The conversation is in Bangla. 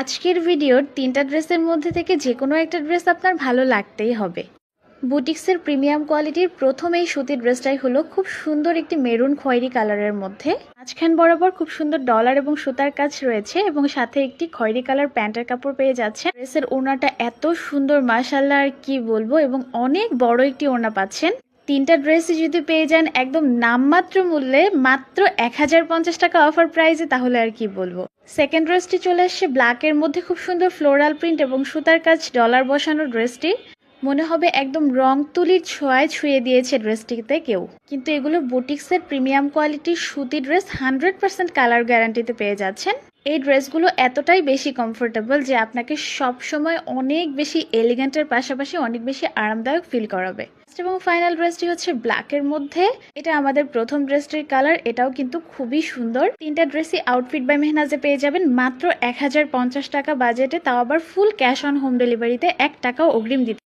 আজকের ভিডিওর ৩টা ড্রেসের মধ্যে থেকে যে কোনো একটা ড্রেস আপনার ভালো লাগতেই হবে। বুটিক্সের প্রিমিয়াম কোয়ালিটির প্রথম এই সুতির ড্রেসটাই হলো খুব সুন্দর একটি মেরুন খয়েরি কালারের মধ্যে। মাঝখান বরাবর খুব সুন্দর ডলার এবং সুতার কাজ রয়েছে এবং সাথে একটি খয়েরি কালার প্যান্টের কাপড় পেয়ে যাচ্ছে। ড্রেসের ওড়নাটা এত সুন্দর, মাশাআল্লাহ আর কি বলবো, এবং অনেক বড় একটি ওড়না পাচ্ছেন। ৩টা ড্রেসই যদি পেয়ে যান একদম নামমাত্র মূল্যে, মাত্র ১,০৫০ টাকা অফার প্রাইসে, তাহলে আর কি বলবো। সেকেন্ড ড্রেসটি চলে আসছে ব্ল্যাকের মধ্যে, খুব সুন্দর ফ্লোরাল প্রিন্ট এবং সুতার কাজ ডলার বসানো ড্রেসটি। মনে হবে একদম রং তুলির ছোঁয়ায় ছুঁয়ে দিয়েছে ড্রেসটিতে কেউ। কিন্তু এগুলো বুটিক্সের প্রিমিয়াম কোয়ালিটির সুতি ড্রেস, 100% কালার গ্যারান্টিতে পেয়ে যাচ্ছেন। এই ড্রেসগুলো এতটাই বেশি কমফোর্টেবল যে আপনাকে সব সময় অনেক বেশি এলিগেন্টের পাশাপাশি অনেক বেশি আরামদায়ক ফিল করাবে। এবং ফাইনাল ড্রেসটি হচ্ছে ব্ল্যাকের মধ্যে। এটা আমাদের প্রথম ড্রেসটির কালার, এটাও কিন্তু খুবই সুন্দর। 3টা ড্রেসই আউটফিট বাই মেহনাজে পেয়ে যাবেন মাত্র ১,০৫০ টাকা বাজেটে, তাও আবার ফুল ক্যাশ অন হোম ডেলিভারিতে, ১ টাকাও অগ্রিম দিতে